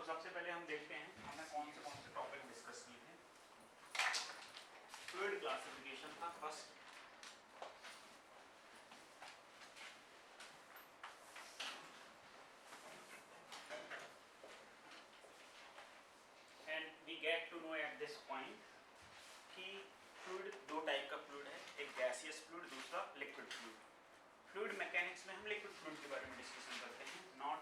सबसे पहले हम देखते हैं हमने कौन से टॉपिक डिस्कस किए थे। फ्लूइड क्लासिफिकेशन था first, and we get to know at this point कि फ्लूइड दो टाइप का फ्लूइड है, एक गैसियस फ्लूइड, दूसरा लिक्विड फ्लूइड। फ्लूइड मैकेनिक्स में हम लिक्विड फ्लूइड के बारे में डिस्कशन करते हैं, not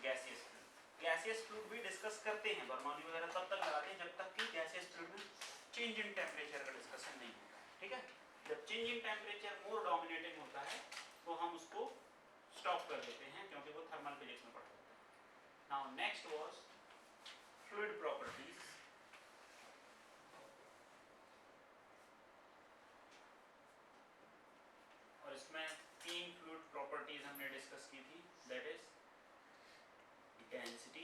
gaseous fluid. Gaseous fluid भी डिस्कस करते हैं, बर्नौली वगैरह तब तक लगाते हैं जब तक कि गैसियस फ्लूइड में चेंज इन टेम्परेचर का डिस्कशन नहीं होता है, ठीक है। जब change in temperature more dominating होता है तो हम उसको स्टॉप कर देते हैं, क्योंकि वो थर्मल फिजिक्स में पढ़ा जाता है। Now next was fluid properties. और इसमें तीन फ्लूइड प्रॉपर्टीज हमने डिस्कस की थी, that is density,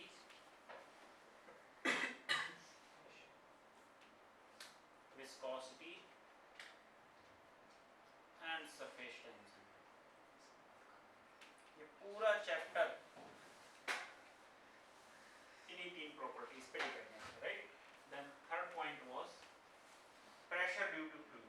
viscosity and surface tension. ये पूरा चैप्टर इन्हीं तीन प्रॉपर्टीज पे डिपेंड है, right. Then third point was pressure due to fluid.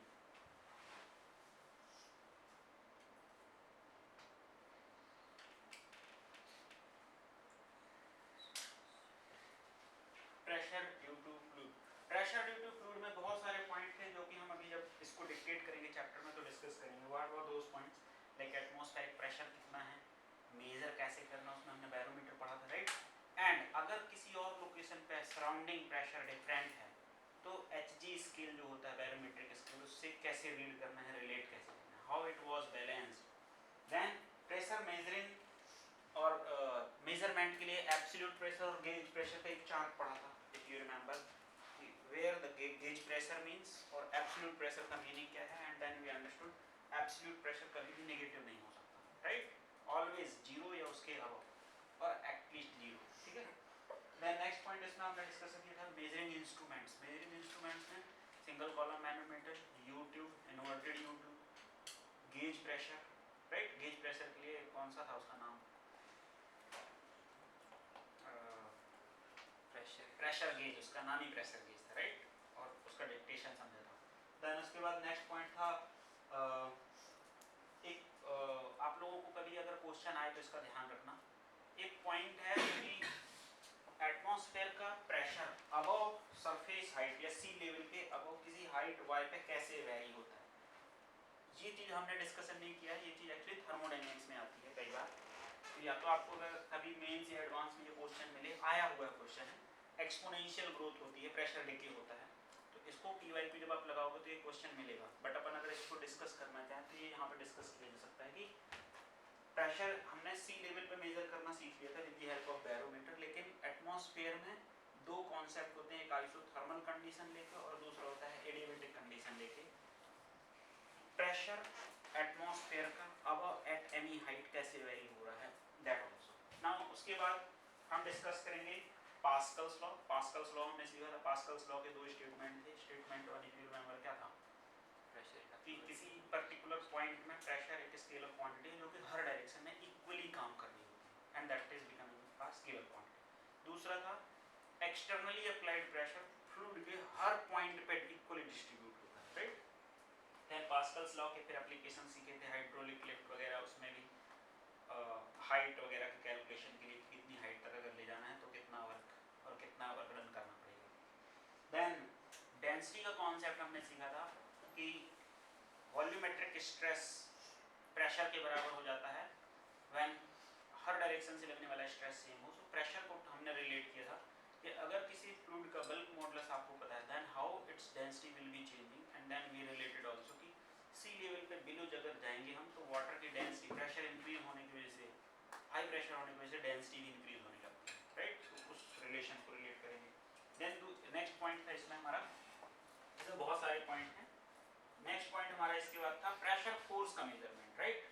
Pressure due to fluid. Pressure due to fluid में बहुत सारे पॉइंट थे जो कि हम अभी जब इसको डिक्टेट करेंगे चैप्टर में तो डिस्कस करेंगे। What were those points, like atmospheric pressure कितना है, मेजर कैसे करना, उसमें हमने बैरोमीटर पढ़ा था, राइट। एंड अगर किसी और लोकेशन पे सराउंडिंग प्रेशर डिफरेंट है तो एचजी स्केल जो होता है बैरोमीट्रिक स्केल, उससे कैसे रीड करना है, रिलेट कैसे करना है, how it was balanced. Then pressure measuring और मेजरमेंट के लिए एब्सोल्यूट प्रेशर और गेज प्रेशर का एक चार्ट पढ़ा था, if you remember, where the gauge pressure means और एब्सोल्यूट प्रेशर का मीनिंग क्या है। And then we understood absolute pressure कभी भी नेगेटिव नहीं हो सकता, राइट, ऑलवेज जीरो या उसके अबव और एटलीस्ट जीरो, ठीक है। देन नेक्स्ट पॉइंट इसमें हमने डिस्कस किया था मेजरिंग इंस्ट्रूमेंट्स। मेजरिंग इंस्ट्रूमेंट्स में single column manometer, you tube, inverted you tube, gauge pressure, right. Gauge pressure के लिए कौन सा था उसका नाम, प्रेशर गेज, उसका नाम ही प्रेशर गेज था, राइट, और उसका डिक्टेशन समझा था। देन उसके बाद नेक्स्ट पॉइंट था एक आप लोगों को कभी अगर क्वेश्चन आए तो इसका ध्यान रखना, एक पॉइंट है कि एटमॉस्फेयर का प्रेशर अबव सरफेस हाइट या सी लेवल के अबव किसी हाइट y पे कैसे वेरी होता है। ये चीज हमने डिस्कशन नहीं किया, ये चीज एक्चुअली थर्मोडायनेमिक्स में आती है कई बार। तो या तो आपको अगर कभी मेंस या एडवांस में ये क्वेश्चन मिले, आया हुआ क्वेश्चन है, एक्सपोनेंशियल ग्रोथ होती है, प्रेशर डिके होता है, तो इसको टीवाई पे जब आप लगाओगे तो ये क्वेश्चन मिलेगा। बट अपन अगर इसको डिस्कस करना चाहें तो ये यहाँ पे डिस्कस किया जा सकता है कि प्रेशर हमने सी लेवल पे मेजर करना सीख लिया था with the help of barometer, लेकिन एटमॉस्फेयर में दो कॉन्सेप्ट होते हैं, एक आइसोथर्मल कंडीशन लेके और दूसरा होता है एडियाबैटिक कंडीशन लेके। प्रेशर एटमॉस्फेयर का अब एट एनी हाइट कैसे वेरी हो रहा है, दैट आल्सो। नाउ उसके बाद हम डिस्कस करेंगे पास्कल्स लॉ। पास्कल्स लॉ हमने सीखा था, पास्कल्स लॉ के दो स्टेटमेंट थे। स्टेटमेंट 1 इफ यू रिमेंबर क्या था, प्रेशर कि किसी पर्टिकुलर पॉइंट में प्रेशर एक स्केल ऑफ क्वांटिटी है जो कि हर डायरेक्शन में इक्वली काम कर रही होती है, and that is becoming a scalar quantity. दूसरा था एक्सटर्नली अप्लाइड प्रेशर फ्लूइड के हर पॉइंट पे इक्वली डिस्ट्रीब्यूट होता है, राइट। देन पास्कल्स लॉ के फिर एप्लीकेशन सीखे थे, हाइड्रोलिक लिफ्ट वगैरह, उसमें भी हाइट वगैरह की कैलकुलेशन के लिए कितनी हाइट तक अगर ले जाना है तो कितना वर्क और कितना वर्क डन करना पड़ेगा। देन डेंसिटी का कॉन्सेप्ट हमने सीखा था कि वॉल्यूमेट्रिक स्ट्रेस प्रेशर के बराबर हो जाता है व्हेन हर डायरेक्शन से लगने वाला स्ट्रेस सेम हो। सो प्रेशर को हमने रिलेट किया था कि अगर किसी फ्लूइड का बल्क मॉडुलस आपको पता है, then how its density will be changing, and then we related also कि सी लेवल पे बिलो अगर जाएंगे हम तो वाटर की डेंसिटी, प्रेशर इंक्रीज होने की वजह से, हाई प्रेशर होने की वजह से डेंसिटी भी इंक्रीज होने लगती है, राइट। तो उस रिलेशन को रिलेट करेंगे। देन नेक्स्ट पॉइंट था इसमें हमारा, इसमें बहुत सारे पॉइंट हैं। नेक्स्ट पॉइंट हमारा इसके बाद था प्रेशर फोर्स का मेजरमेंट, राइट।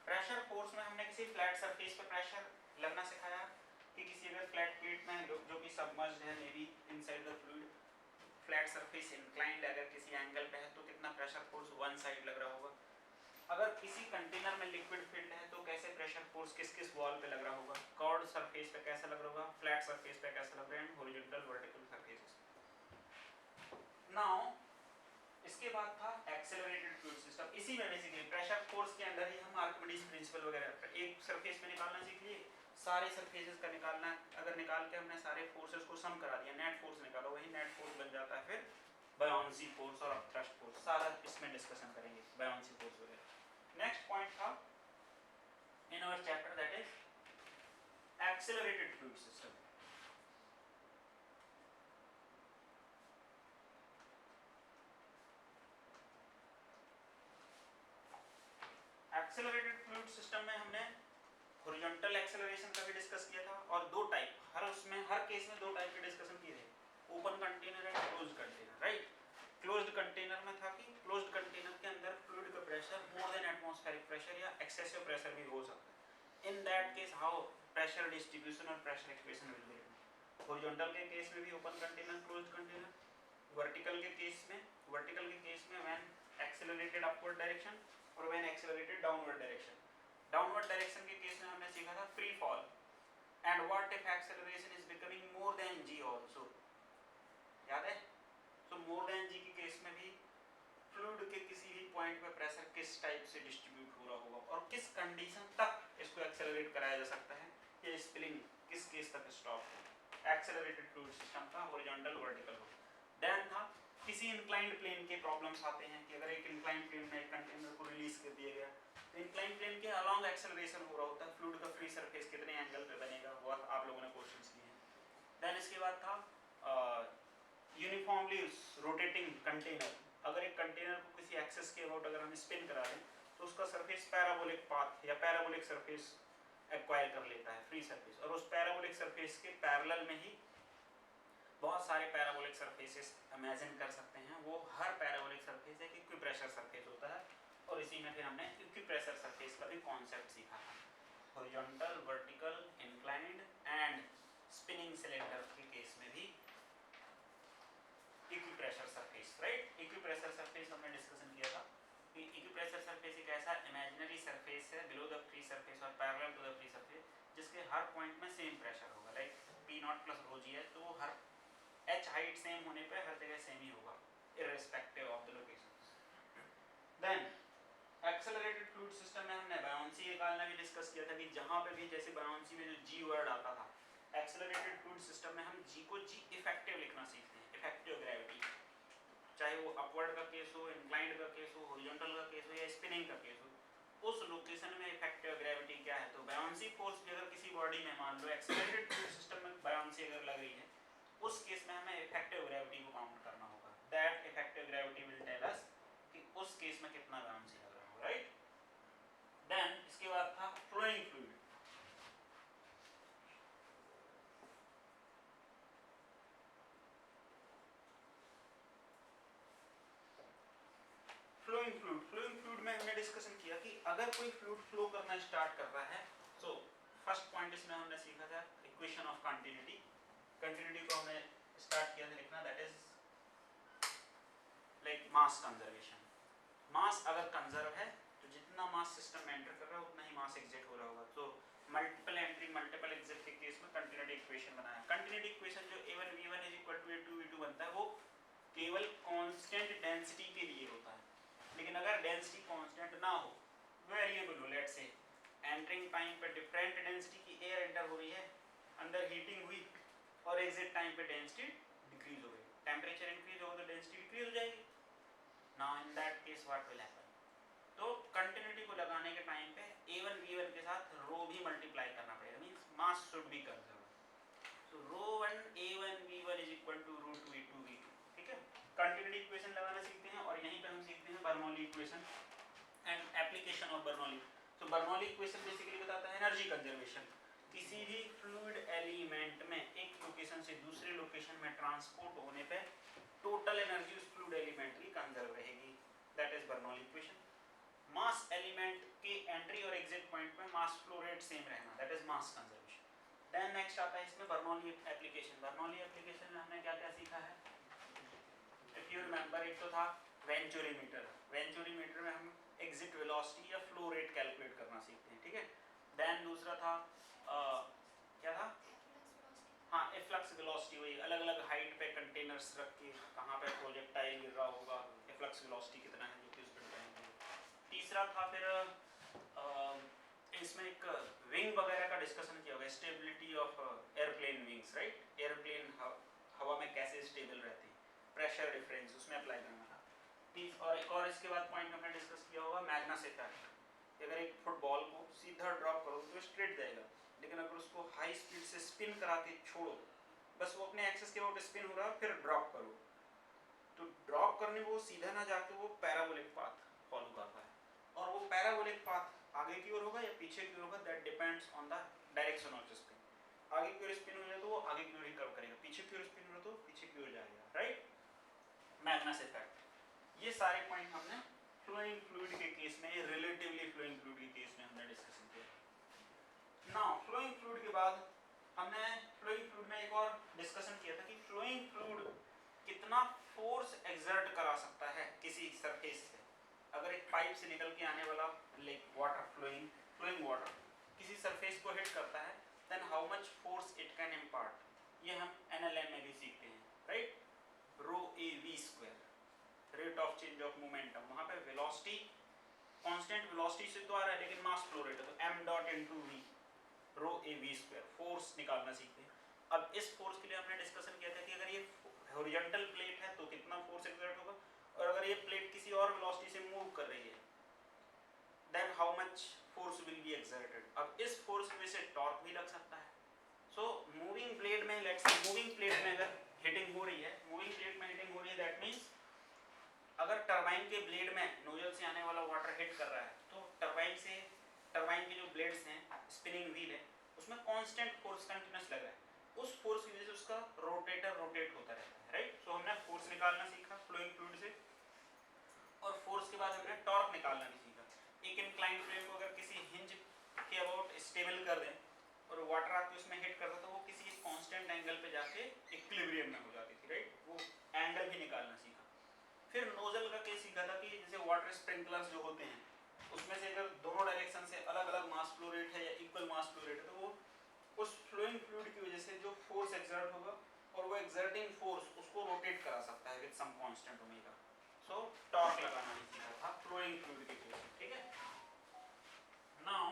प्रेशर फोर्स में हमने किसी फ्लैट सरफेस पे प्रेशर लगना सिखाया कि किसी अगर फ्लैट प्लेट में जो कि सबमर्ज्ड है, may be inside the fluid, flat surface inclined अगर किसी एंगल पे है तो कितना प्रेशर फोर्स वन साइड लग रहा होगा। अगर किसी कंटेनर में लिक्विड फिल्ड है तो नाउ इसके बाद था एक्सेलरेटेड फ्लूइड सिस्टम। इसी में बेसिकली प्रेशर फोर्स के अंदर ही हम आर्किमिडीज प्रिंसिपल वगैरह एक सरफेस में निकालना सीख लिए, सारे सरफेसेस का निकालना। अगर निकाल के हमने सारे फोर्सेस को सम करा दिया, नेट फोर्स निकालो, वही नेट फोर्स बन जाता है फिर बायोन्सी फोर्स और थ्रस्ट फोर्स। सारा इसमें डिस्कशन करेंगे बायोन्सी फोर्स वगैरह। नेक्स्ट पॉइंट था in our chapter that is accelerated fluid system. Accelerated fluid system में हमने हॉरिजॉन्टल एक्सेलरेशन का भी डिस्कस किया था, और दो टाइप, हर केस में दो टाइप के डिस्कशन किए थे, open container and closed container, right. Closed container में था कि क्लोज्ड कंटेनर के अंदर फ्लूइड का pressure more than atmospheric pressure या एक्सेसिव प्रेशर भी हो सकता है। In that case how pressure distribution और pressure equation will be written. Horizontal के केस में भी open container closed container, vertical के केस में व्हेन एक्सेलरेटेड अपवर्ड डायरेक्शन और when accelerated downward direction. Downward direction के केस में हमने सीखा था free fall and what if acceleration is becoming more than g also, याद है। तो मोर देन g के केस में भी फ्लूइड के किसी भी पॉइंट पे प्रेशर किस टाइप से डिस्ट्रीब्यूट हो रहा होगा और किस कंडीशन तक इसको एक्सेलरेट कराया जा सकता है, ये स्पिलिंग किस केस तक स्टॉप हो। एक्सेलरेटेड फ्लूइड सिस्टम का हॉरिजॉन्टल वर्टिकल हो। देन था किसी इंक्लाइंड प्लेन के प्रॉब्लम्स आते हैं कि अगर एक इंक्लाइंड प्लेन में एक कंटेनर को रिलीज कर दिया गया तो इंक्लाइंड प्लेन के अलोंग एक्सेलरेशन हो रहा होता है, फ्लूइड का फ्री सरफेस कितने एंगल पे बनेगा, वो आप लोगों ने क्वेश्चंस किए हैं। देन इसके बाद था यूनिफॉर्मली रोटेटिंग कंटेनर। अगर एक कंटेनर को किसी एक्सिस के अबाउट अगर हम स्पिन करा दें तो उसका सरफेस पैराबोलिक पाथ या पैराबोलिक सरफेस एक्वायर कर लेता है, फ्री सरफेस, और उस पैराबोलिक सरफेस के पैरेलल में ही बहुत सारे पैराबोलिक सरफेसेस इमेजिन कर सकते हैं। वो हर पैराबोलिक सरफेस एक इक्विप्रेशर सरफेस होता है, और इसी में फिर हमने इक्विप्रेशर सरफेस का भी कॉन्सेप्ट सीखा था। Horizontal, vertical, inclined and spinning cylinder के केस में भी equipressure surface, right. Equipressure surface हमने डिस्कशन किया था कि इक्विप्रेशर सरफेस एक ऐसा इमेजिनरी सरफेस है बिलो द फ्री सरफेस और parallel to the free surface जिसके हर पॉइंट में सेम प्रेशर होगा, like P0 plus rho g है, तो हर h हाइट सेम होने पे हर जगह सेम ही होगा irrespective of the location. Then accelerated fluid system में हमने बायोन्सी निकालना भी डिस्कस किया था कि जहां पे भी जैसे बायोन्सी में जो g वर्ड आता था, एक्सेलरेटेड फ्लूइड सिस्टम में हम g को g इफेक्टिव लिखना सीखते हैं, इफेक्टिव ग्रेविटी, चाहे वो अपवर्ड का केस हो, इंक्लाइंड का केस हो, हॉरिजॉन्टल का केस हो या स्पिनिंग का केस हो, उस लोकेशन में इफेक्टिव ग्रेविटी क्या है। तो बायोन्सी फोर्स भी अगर किसी बॉडी में मान लो एक्सेलरेटेड फ्लूइड सिस्टम में बायोन्सी अगर लग रही है, उस केस में हमें इफेक्टिव ग्रेविटी को काउंट करना होगा। That effective gravity will tell us कि उस केस में कितना बायोन्सी लग रहा हो, राइट। देन इसके बाद था फ्लोइंग फ्लूइड। फ्लोइंग फ्लूइड में हमने डिस्कशन किया कि अगर कोई फ्लूइड फ्लो करना स्टार्ट कर रहा है, तो फर्स्ट पॉइंट इसमें हमने सीखा था इक्वेशन ऑफ कंटिन्यूटी। कंटिन्यूटी को हमने स्टार्ट किया था लिखना, that is like mass conservation. Mass अगर कंजर्व है तो जितना मास सिस्टम में एंटर कर रहा है उतना ही मास एग्जिट हो रहा होगा। तो मल्टीपल एंट्री मल्टीपल एग्जिट के केस में कंटिन्यूटी इक्वेशन बनाया। कंटिन्यूटी इक्वेशन जो a1 v1 = a2 v2 बनता है वो केवल कांस्टेंट डेंसिटी के लिए होता है, लेकिन अगर डेंसिटी कांस्टेंट ना हो, वेरिएबल हो, लेट्स से एंटरिंग टाइम पे डिफरेंट डेंसिटी की एयर एंटर हो रही है, अंदर हीटिंग हुई और एग्जिट टाइम पे डेंसिटी डिक्रीज हो गई, टेंपरेचर इंक्रीज होगा तो डेंसिटी डिक्रीज हो जाएगी। Now in that case what will happen, तो कंटिन्यूटी को लगाने के टाइम पे a1 v1 के साथ रो भी मल्टीप्लाई करना पड़ेगा, means mass should be conserved. So ρ1 a1 v1 = √2 a2 v2, ठीक है। कंटिन्यूटी इक्वेशन लगाना सीखते हैं और यहीं पे हम सीखते हैं Bernoulli equation and application of Bernoulli. तो बर्नौली इक्वेशन बेसिकली बताता है एनर्जी कंजर्वेशन। किसी भी फ्लूइड एलिमेंट में एक लोकेशन से दूसरे लोकेशन में ट्रांसपोर्ट होने पे टोटल एनर्जी उस फ्लूइड एलिमेंट की कंजर्व रहेगी, that is Bernoulli equation. Mass element के एंट्री और एग्जिट पॉइंट पे मास फ्लो रेट सेम रहना, that is mass conservation. Then next आता है इसमें बर्नौली एप्लीकेशन। बर्नौली एप्लीकेशन में हमने क्या क्या सीखा है, इफ यू रिमेंबर, एक तो था वेंचुरीमीटर। वेंचुरीमीटर में हम एग्जिट वेलोसिटी या फ्लो रेट कैलकुलेट करना सीखते हैं, ठीक है। देन दूसरा था क्या था, हाँ, एफ्लक्स वेलोसिटी, वही अलग अलग हाइट पे कंटेनर पैरामीटर्स रख के कहाँ पे प्रोजेक्टाइल गिर रहा होगा, फ्लक्स वेलोसिटी कितना है जो कि उस पर डिपेंड है। तीसरा था फिर इसमें एक विंग वगैरह का डिस्कशन किया होगा, stability of airplane wings, right, airplane हवा में कैसे स्टेबल रहते हैं, प्रेशर डिफरेंस उसमें अप्लाई करना था। और एक और इसके बाद पॉइंट हमने डिस्कस किया होगा मैग्नस इफेक्ट, अगर एक फुटबॉल को सीधा ड्रॉप करो तो स्ट्रेट जाएगा, लेकिन अगर उसको हाई स्पीड से स्पिन करा के छोड़ो, बस वो अपने एक्सेस के अबाउट स्पिन हो रहा है, फिर ड्रॉप करो, तो ड्रॉप करने वो सीधा ना जाके वो पैराबोलिक पाथ फॉलो करता है, और वो पैराबोलिक पाथ आगे की ओर होगा या पीछे की ओर होगा, that depends on the direction off spin. आगे की ओर स्पिन हो जाए तो वो आगे की ओर ही कर्व करेगा, पीछे की ओर स्पिन हो तो पीछे की ओर जाएगा, राइट, मैग्नस इफेक्ट। ये सारे पॉइंट हमने फ्लोइंग फ्लूइड के केस में, रिलेटिवली फ्लोइंग फ्लूइड के केस में हमने डिस्कशन किया। नाउ फ्लोइंग फ्लूइड के बाद हमने फ्लोइंग फ्लूइड में एक और डिस्कशन किया था कि फ्लोइंग फ्लूइड कितना फोर्स एक्सर्ट करा सकता है किसी सरफेस से। अगर एक पाइप से निकल के आने वाला लाइक वाटर फ्लोइंग वाटर किसी सरफेस को हिट करता है, then how much force it can impart, ये हम एनएलएम में भी सीखते हैं, right, rho A V square, rate of change of momentum, वहां पे वेलोसिटी कांस्टेंट वेलोसिटी से तो आ रहा है, लेकिन मास फ्लो रेट है, तो m dot into v, rho A V square, force निकालना सीखते हैं। अब इस फोर्स के लिए हमने डिस्कशन किया था कि अगर ये हॉरिजॉन्टल प्लेट है तो कितना फोर्स एक्सर्ट होगा, और अगर ये प्लेट किसी और वेलोसिटी से मूव कर रही है, then how much force will be exerted. अब इस फोर्स में से टॉर्क भी लग सकता है। सो मूविंग प्लेट में, लेट्स से मूविंग प्लेट में अगर हिटिंग हो रही है, मूविंग प्लेट में हिटिंग हो रही है, दैट मींस अगर टरबाइन के ब्लेड में नोजल से आने वाला वाटर हिट कर रहा है, तो टरबाइन के जो ब्लेड्स हैं, स्पिनिंग व्हील है, उसमें कांस्टेंट फोर्स कंटीन्यूअस लग रहा है, उस फोर्स की वजह से उसका रोटेटर रोटेट होता रहता है, राइट। सो हमने फोर्स निकालना सीखा फ्लोइंग फ्लूइड से, और फोर्स के बाद हमने टॉर्क निकालना भी सीखा। एक इंक्लाइंड प्लेन को अगर किसी हिंज के अबाउट स्टेबल कर दें और वाटर आके उसमें हिट करता, तो वो किसी कांस्टेंट एंगल पे जाके इक्विलिब्रियम में हो जाती थी, राइट, वो एंगल भी निकालना सीखा। फिर नोजल का केस सीखा था कि जैसे वाटर स्प्रिंकलर्स जो होते हैं, उसमें से अगर दोनों डायरेक्शन से अलग अलग मास फ्लो रेट है या इक्वल मास फ्लो रेट है, तो वो उस फ्लोइंग फ्लूइड की वजह से जो फोर्स एक्सर्ट होगा, और वो एक्सर्टिंग फोर्स उसको रोटेट करा सकता है with some constant omega. So torque लगाना भी सीखा था फ्लोइंग फ्लूइड के केस में, ठीक है। नाउ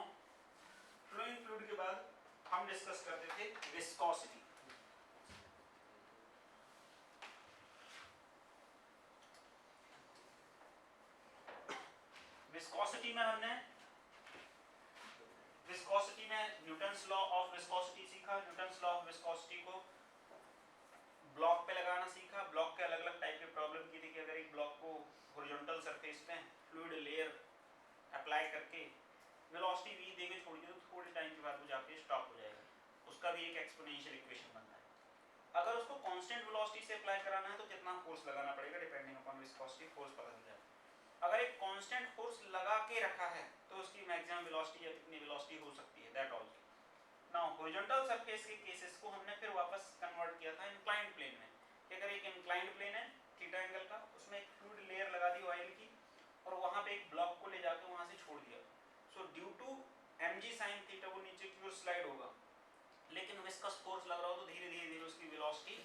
फ्लोइंग फ्लूइड के बाद हम डिस्कस करते थे विस्कोसिटी। विस्कोसिटी में न्यूटन्स लॉ ऑफ विस्कोसिटी सीखा। न्यूटन्स लॉ ऑफ विस्कोसिटी को ब्लॉक पे लगाना सीखा। ब्लॉक के अलग अलग टाइप के प्रॉब्लम की थी कि अगर एक ब्लॉक को हॉरिजॉन्टल सरफेस पे फ्लूइड लेयर अप्लाई करके वेलोसिटी v देके छोड़ दिया, तो थोड़े टाइम के बाद वो जाके स्टॉप हो जाएगा, उसका भी एक एक्सपोनेंशियल इक्वेशन बनता है। अगर उसको कांस्टेंट वेलोसिटी से अप्लाई कराना है तो कितना फोर्स लगाना पड़ेगा, डिपेंडिंग अपॉन विस्कोसिटी फोर्स पता चल जाएगा। अगर एक कांस्टेंट फोर्स लगा के रखा है तो उसकी मैक्सिमम वेलोसिटी या कितनी वेलोसिटी हो सकती है, that also. Now horizontal surface के केसेस को हमने फिर वापस कन्वर्ट किया था इंक्लाइंड प्लेन में, कि अगर एक इंक्लाइंड प्लेन है थीटा एंगल का, उसमें एक फ्लूइड लेयर लगा दी ऑयल की, और वहां पे एक ब्लॉक को ले जाके वहां से छोड़ दिया, so due to mg sin theta वो नीचे की ओर स्लाइड होगा, लेकिन विस्कस फोर्स लग रहा हो तो धीरे धीरे उसकी वेलोसिटी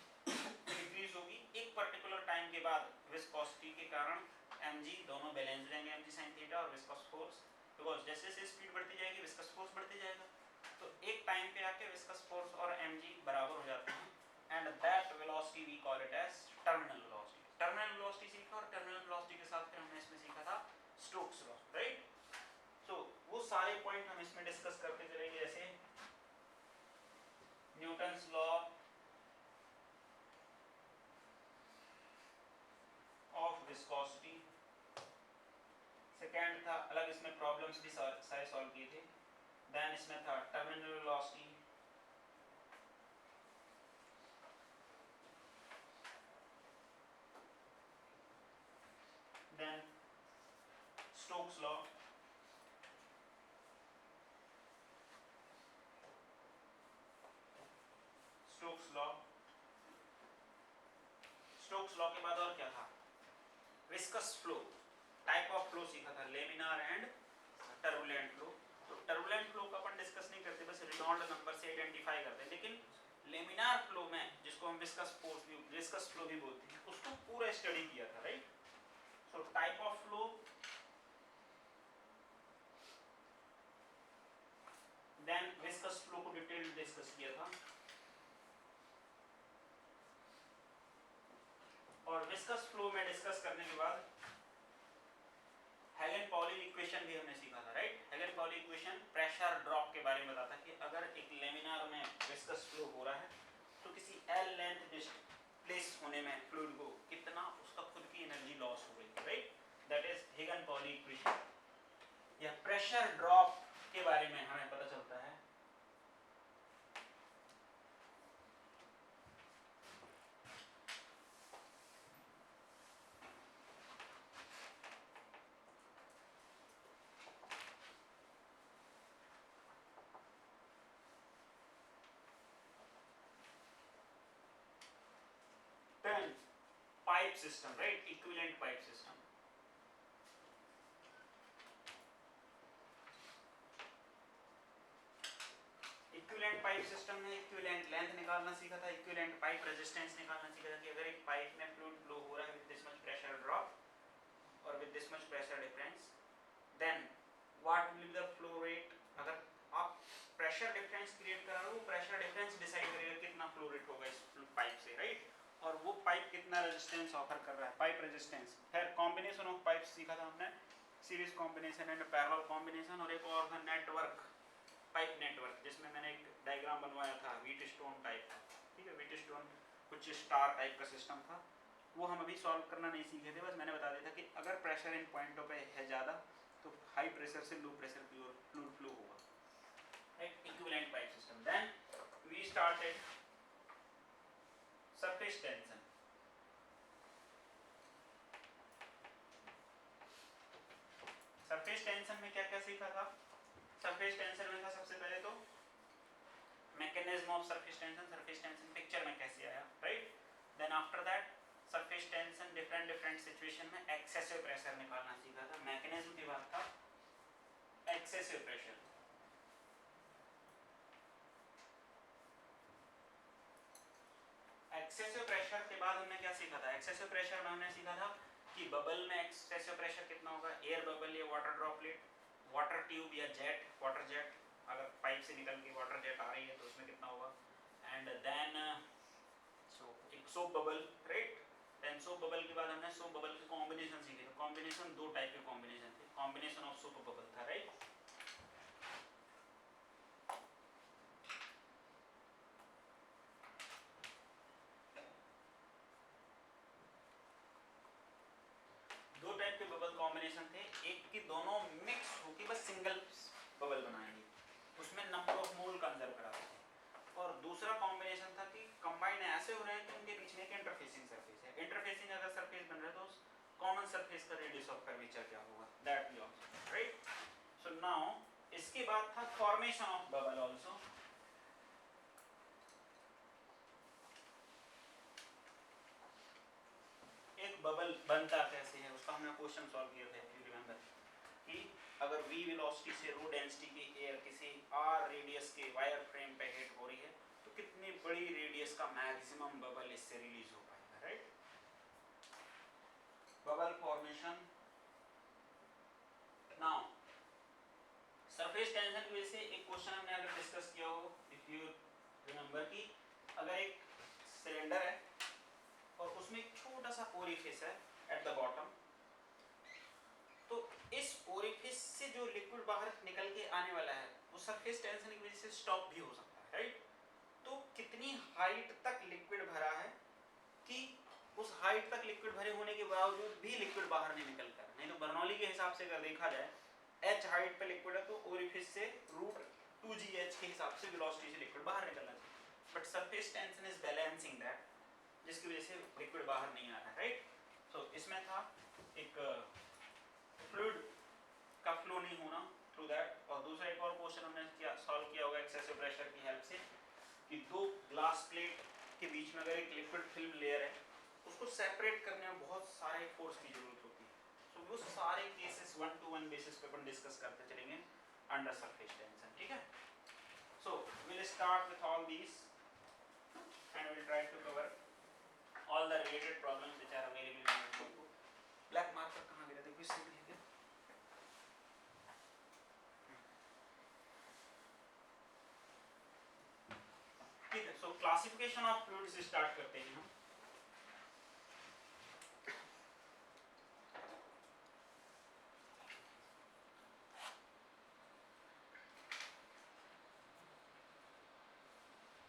डिक्रीज होगी। एक पर्टिकुलर टाइम के बाद विस्कोसिटी के कारण mg दोनों बैलेंस रहेंगे, mg sin थीटा और विस्कस फोर्स, बिकॉज जैसे जैसे स्पीड बढ़ती जाएगी विस्कस फोर्स बढ़ते जाएगा, तो एक टाइम पे आके विस्कस फोर्स और mg बराबर हो जाते हैं, and that velocity we call it as terminal velocity. Terminal velocity सीखा, और टर्मिनल वेलोसिटी के साथ फिर हमने इसमें सीखा था स्टोक्स लॉ, राइट। सो वो सारे पॉइंट हम इसमें डिस्कस करते चलेंगे, जैसे Newton's law of viscosity, second था अलग, इसमें प्रॉब्लम्स भी सारे सॉल्व किए थे। देन इसमें था terminal velocity, then Stokes law, Stokes law के बाद और क्या था, viscous flow, type of flow सीखा था, लेमिनार एंड टर्बुलेंट फ्लो। तो टर्बुलेंट फ्लो का अपन डिस्कस नहीं करते, बस रेनॉल्ड नंबर से आइडेंटिफाई करते हैं, लेकिन लेमिनार फ्लो में जिसको हम विस्कस विस्कस फ्लो भी बोलते हैं, उसको पूरा स्टडी किया था, right. So type of flow, then viscous flow को डिटेल डिस्कस किया था, और विस्कस फ्लो में डिस्कस करने के बाद हेगन-पाउली इक्वेशन भी हमने सीखा था, right. Hagin-Pauli equation pressure drop के बारे में बताता है कि अगर एक लेमिनार में विस्कस फ्लो हो रहा है तो किसी एल लेंथ डिस्प्लेस होने में फ्लूइड को कितना उसका खुद की एनर्जी लॉस हो रही है, right. That is Hagin-Pauli equation. या प्रेशर ड्रॉप के बारे में हमें पता चलता है then pipe system, right, equivalent pipe system. Equivalent pipe system में इक्विवेलेंट लेंथ निकालना सीखा था, इक्विवेलेंट पाइप रेजिस्टेंस निकालना सीखा था कि अगर एक पाइप में फ्लूइड फ्लो हो रहा है with this much pressure drop और with this much pressure difference, then what will be the flow rate. अगर आप प्रेशर डिफरेंस क्रिएट कर रहे हो, प्रेशर डिफरेंस डिसाइड करेगा कितना फ्लो रेट होगा इस पाइप से, राइट। और वो पाइप कितना रेजिस्टेंस ऑफर कर रहा है, पाइप रेजिस्टेंस। फिर कॉम्बिनेशन ऑफ पाइप सीखा था हमने, series combination and parallel combination, और एक और था नेटवर्क, पाइप नेटवर्क, जिसमें मैंने एक डायग्राम बनवाया था व्हीट स्टोन टाइप का, ठीक है। व्हीट स्टोन कुछ स्टार टाइप का सिस्टम था, वो हम अभी सॉल्व करना नहीं सीखे थे, बस मैंने बता दिया था कि अगर प्रेशर इन पॉइंटों पे है ज़्यादा तो हाई प्रेशर से लो प्रेशर की ओर फ्लूइड फ्लो होगा, right. Equivalent pipe system. Then we started surface tension. Surface tension में क्या क्या सीखा था। सरफेस टेंशन में था सबसे पहले तो mechanism of surface tension picture में कैसे आया, right. Then after that surface tension different situation में एक्सेसिव प्रेशर निकालना सीखा था। मैकेनिज्म के बाद था एक्सेसिव प्रेशर। एक्सेसिव प्रेशर के बाद हमने क्या सीखा था, एक्सेसिव प्रेशर में हमने सीखा था कि बबल में एक्सेसिव प्रेशर कितना होगा, एयर बबल या वाटर ड्रॉपलेट, वाटर ट्यूब या जेट, वाटर जेट, अगर पाइप से निकल के वाटर जेट आ रही है तो उसमें कितना होगा। एंड देन एक soap bubble, right. Then soap bubble के बाद हमने सोप बबल के कॉम्बिनेशन सीखे थे। कॉम्बिनेशन दो टाइप के कॉम्बिनेशन थे, कॉम्बिनेशन ऑफ सोप बबल था, राइट। दो टाइप के बबल कॉम्बिनेशन थे, एक की दोनों मिक्स होके बस सिंगल बबल बनाएंगे, उसमें नंबर ऑफ मोल कंजर्व कराते थे। और दूसरा कॉम्बिनेशन था कि कंबाइन ऐसे हो रहे हैं कि उनके बीच में एक इंटरफेसिंग सरफेस है। इंटरफेसिंग अगर सरफेस बन रहा है तो कॉमन सरफेस का रेडियस ऑफ कर्वेचर क्या होगा, that we also, right. So now इसके बाद था फॉर्मेशन ऑफ बबल आल्सो। एक बबल बनता कैसे है उसका हमने क्वेश्चन सॉल्व किया था, इफ यू रिमेंबर, कि अगर v वेलोसिटी से रो डेंसिटी की एयर किसी r रेडियस के वायर फ्रेम पे हिट हो रही है तो कितनी बड़ी रेडियस का मैक्सिमम बबल इससे रिलीज हो पाएगा, right. Bubble formation. Now surface tension की वजह से एक क्वेश्चन हमने अगर डिस्कस किया हो, इफ यू रिमेंबर, कि अगर एक सिलेंडर है और उसमें एक छोटा सा ओरिफिस है एट द बॉटम, तो इस ओरिफिस से जो लिक्विड बाहर निकल के आने वाला है वो सरफेस टेंशन की वजह से स्टॉप भी हो सकता है, राइट। तो कितनी हाइट तक लिक्विड भरा है कि उस हाइट तक लिक्विड भरे होने के बावजूद भी लिक्विड बाहर नहीं निकल कर, नहीं तो बर्नौली के हिसाब से अगर देखा जाए h हाइट पे लिक्विड है तो ओरिफिस से √2gh के हिसाब से वेलोसिटी से लिक्विड बाहर निकलना चाहिए, but surface tension is balancing that, जिसकी वजह से लिक्विड बाहर नहीं आ रहा है, राइट। सो इसमें था एक फ्लूइड का फ्लो नहीं होना थ्रू दैट, और दूसरा एक और क्वेश्चन हमने क्या सॉल्व किया होगा एक्सेसिव प्रेशर की हेल्प से, कि दो ग्लास प्लेट के बीच में अगर एक लिक्विड फिल्म लेयर है उसको सेपरेट करने में बहुत सारे फोर्स की जरूरत होती है। तो वो सारे केसेस 1-to-1 बेसिस पे अपन डिस्कस करते चलेंगे अंडर सरफेस टेंशन, ठीक है। So will start with all these and will try to cover all the related problems which are available in your notebook. Black marker कहाँ गया? देखो इससे भी है। ठीक है, सो क्लासिफिकेशन ऑफ फ्लूइड्स से स्टार्ट करते हैं हम।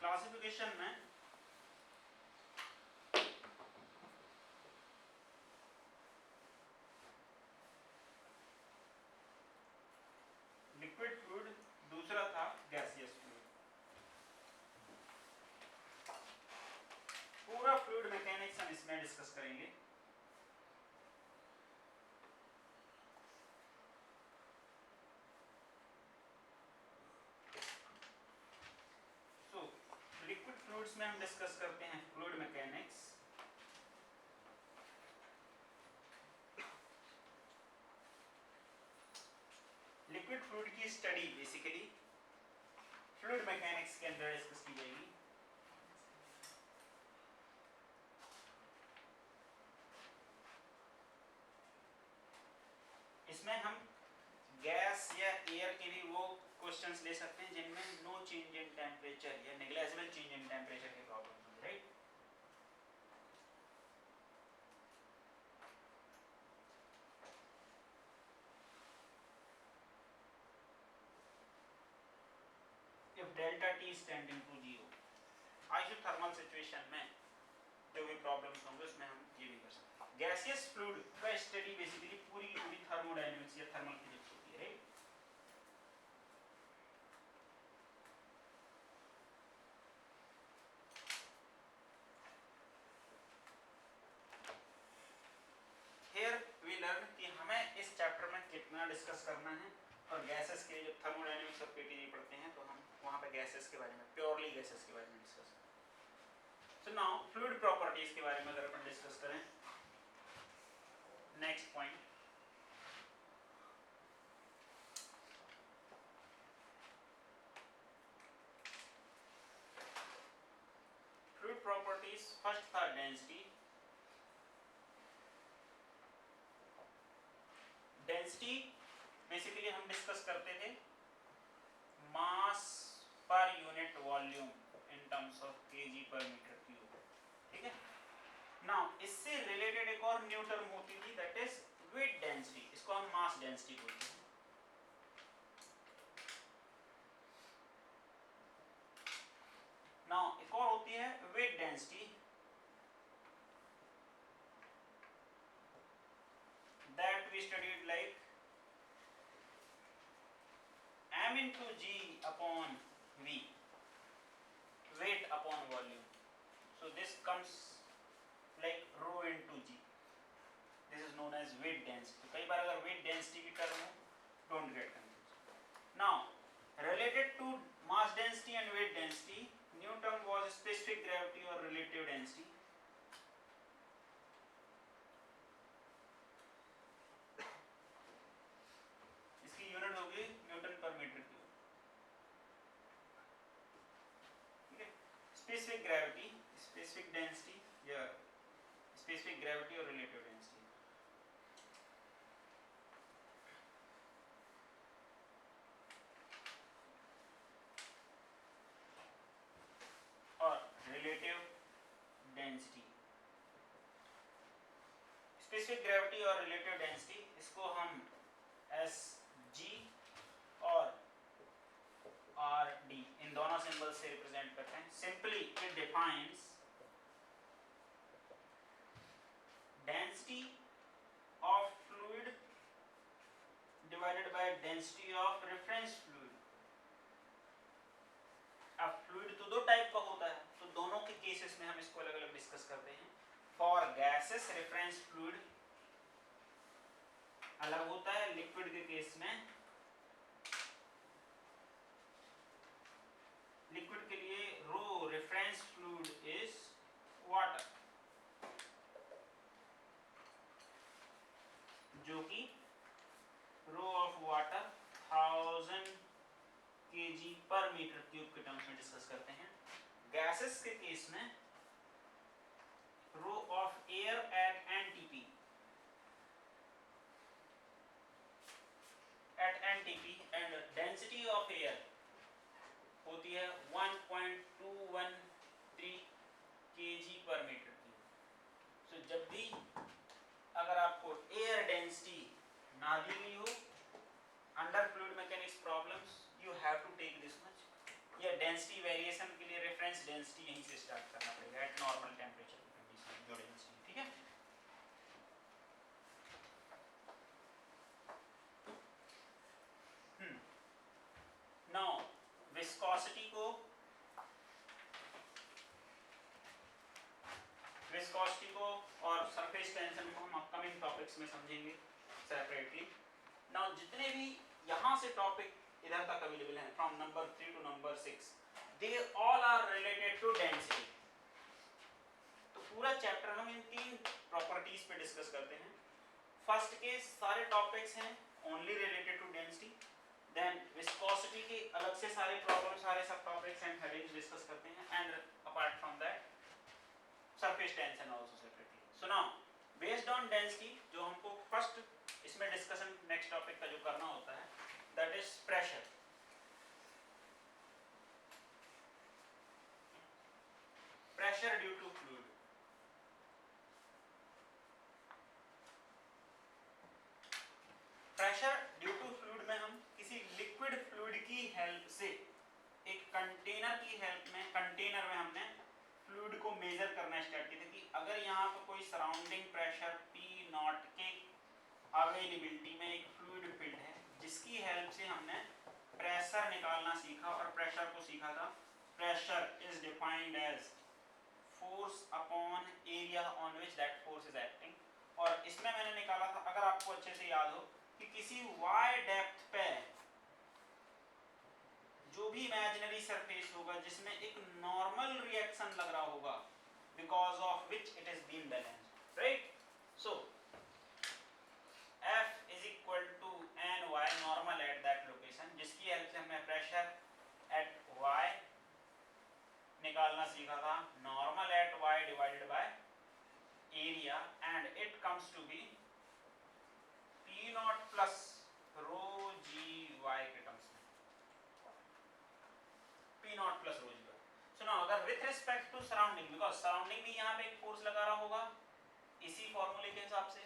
क्लासिफिकेशन में लिक्विड फ्लूइड, दूसरा था गैसियस फ्लूइड। पूरा फ्लूइड मैकेनिक्स हम इसमें डिस्कस करेंगे। सो लिक्विड फ्लूइड्स में हम डिस्कस करते हैं फ्लूइड मैकेनिक्स, लिक्विड फ्लूइड की स्टडी बेसिकली फ्लूइड मैकेनिक्स के अंदर डिस्कस की जाएगी। इसमें हम गैस या एयर के लिए वो क्वेश्चंस ले सकते हैं जिनमें नो चेंज इन टेम्परेचर या नेग्लिजिबल चेंज इन टेम्परेचर के प्रॉब्लम होंगे, right. If delta T is tending to 0, isothermal situation में जो भी प्रॉब्लम्स होंगे उसमें हम ये भी कर सकते हैं। गैसियस फ्लूइड का स्टडी बेसिकली पूरी की पूरी थर्मोडायनेमिक्स या थर्मल फिजिक्स होती है, राइट। हियर वी लर्न कि हमें इस चैप्टर में कितना डिस्कस करना है, और गैसेस के जब थर्मोडायनेमिक्स और पीटीजी पढ़ते हैं तो हम वहाँ पे गैसेस के बारे में, प्योरली गैसेस के बारे में डिस्कस करें। सो नाउ फ्लूइड प्रॉपर्टीज के बारे में अगर अपन डिस्कस करें, next point, fluid properties first था डेंसिटी। डेंसिटी बेसिकली हम डिस्कस करते थे mass per unit volume in terms of KG per metre cube, ठीक है। नाउ इससे रिलेटेड एक और न्यू टर्म होती थी, दैट इज वेट डेंसिटी। इसको हम मास डेंसिटी बोलते हैं। नाउ एक और होती है weight density, that we studied like m into g upon v, weight upon volume. So this comes like rho into g. This is known as weight density. तो कई बार अगर weight density की टर्म हो, don't get confused. Now related to mass density and weight density, new term was specific gravity or relative density. इसकी unit होगी Newton पर metre cube, ठीक है। स्पेसिफिक ग्रेविटी, स्पेसिफिक डेंसिटी या स्पेसिफिक ग्रेविटी और relative density. और relative density, specific gravity और relative density, इसको हम एस जी और आर डी इन दोनों सिंबल से रिप्रेजेंट करते हैं। Simply it defines density of fluid divided by density of reference fluid. अब फ्लूइड तो दो टाइप का होता है, तो दोनों के केसेस में हम इसको अलग अलग डिस्कस करते हैं। फॉर गैसेस रेफरेंस फ्लूइड अलग होता है, लिक्विड के केस में, लिक्विड के लिए rho reference fluid is water, जो कि रो ऑफ वाटर 1000 kg पर मीटर क्यूब के टर्म्स में डिस्कस करते हैं। गैसेस के केस में rho of air at NTP and density of air होती है 1.213 kg पर मीटर क्यूब। सो जब भी अगर आपको एयर डेंसिटी ना दी हुई हो under fluid mechanics problems, you have to take this much. या डेंसिटी वेरिएशन के लिए रेफरेंस डेंसिटी यहीं से स्टार्ट करना पड़ेगा एट नॉर्मल टेम्परेचर कंडीशन जो डेंसिटी, ठीक है। नाउ विस्कोसिटी को और सरफेस टेंशन को हम अपकमिंग टॉपिक्स में समझेंगे सेपरेटली। नाउ जितने भी यहाँ से टॉपिक इधर तक अवेलेबल हैं from number 3 to number 6, they all are related to density. तो पूरा चैप्टर हम इन 3 प्रॉपर्टीज पे डिस्कस करते हैं। फर्स्ट के सारे टॉपिक्स हैं only related to density, then viscosity के अलग से सारे प्रॉब्लम, सारे सब टॉपिक्स एंड हेडिंग्स डिस्कस करते हैं, and apart from that surface tension also separately. So now based on density जो हमको फर्स्ट इसमें डिस्कशन नेक्स्ट टॉपिक का जो करना होता है that is pressure. Pressure due to fluid. Pressure due to fluid में हम किसी लिक्विड फ्लूइड की हेल्प से, एक कंटेनर की हेल्प में, कंटेनर में हमने फ्लूइड को मेजर करना स्टार्ट किया था कि अगर यहाँ पर कोई सराउंडिंग प्रेशर P0 के अवेलेबिलिटी में एक फ्लूइड फिल्ड है जिसकी हेल्प से हमने प्रेशर निकालना सीखा, और प्रेशर को सीखा था pressure is defined as force upon area on which that force is acting. और इसमें मैंने निकाला था, अगर आपको अच्छे से याद हो, कि किसी y डेप्थ पे जो भी इमेजिनरी सरफेस होगा जिसमें एक नॉर्मल रिएक्शन लग रहा होगा because of which it is been balanced, right. So F is equal to ny normal at that location, जिसकी हेल्प से हमने प्रेशर एट y निकालना सीखा था, normal at y divided by area, and it comes to be P0 plus rho g y के terms में, P0 plus rho g y. So now अगर with respect to surrounding, because surrounding भी यहाँ पे एक फोर्स लगा रहा होगा इसी फॉर्मूले के हिसाब से,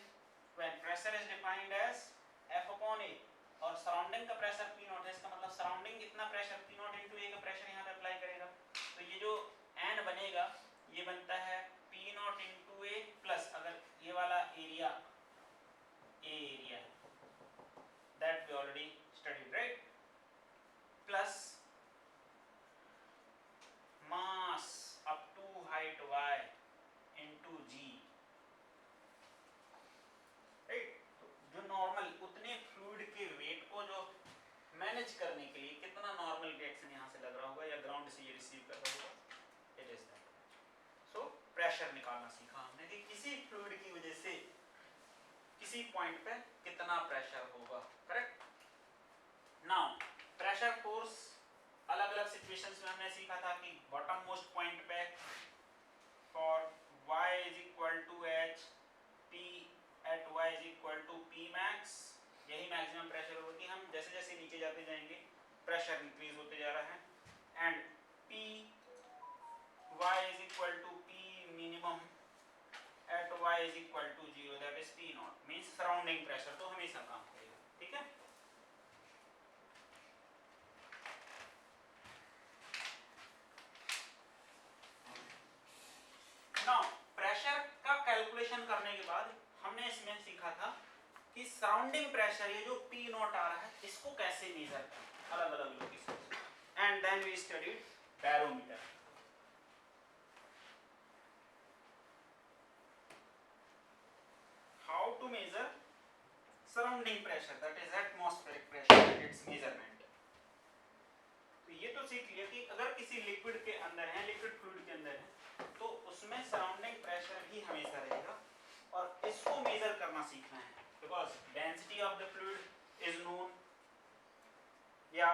when pressure is defined as F upon A, और सराउंडिंग का प्रेशर P0 है, इसका मतलब सराउंडिंग कितना प्रेशर P0 into A का प्रेशर यहाँ पे अप्लाई करेगा। तो ये जो N बनेगा ये बनता है P0 into A प्लस, अगर ये वाला एरिया A एरिया है that we already studied, right, plus mass up to height y into g, right। तो जो नॉर्मल उतने फ्लूइड के वेट को जो मैनेज करने के लिए कितना नॉर्मल रिएक्शन यहाँ से लग रहा होगा या ग्राउंड से ये रिसीव कर रहा होगा, it is that. So pressure निकालना सीखा हमने कि किसी फ्लूइड की वजह से किसी पॉइंट पे कितना प्रेशर होगा, करेक्ट। नाउ प्रेशर फोर्स अलग अलग सिचुएशंस में हमने सीखा था कि बॉटम मोस्ट पॉइंट पे for y is equal to h, p at y is equal to p max, यही मैक्सिमम प्रेशर होगी। हम जैसे जैसे नीचे जाते जाएंगे प्रेशर इंक्रीज होते जा रहा है, and p y is equal to p minimum at y is equal to 0, that is P0, means surrounding pressure तो हमेशा काम करेगा, ठीक है। नाउ प्रेशर का कैलकुलेशन करने के बाद हमने इसमें सीखा था कि सराउंडिंग प्रेशर ये जो P0 आ रहा है इसको कैसे मेजर करें अलग अलग location, and then we studied barometer. How to measure surrounding pressure, that is atmospheric pressure and its measurement. तो ये तो सीख लिया कि अगर किसी लिक्विड के अंदर है, लिक्विड फ्लूइड के अंदर है, तो उसमें सराउंडिंग प्रेशर भी हमेशा रहेगा, और इसको मेजर करना सीखना है, because density of the fluid is known, या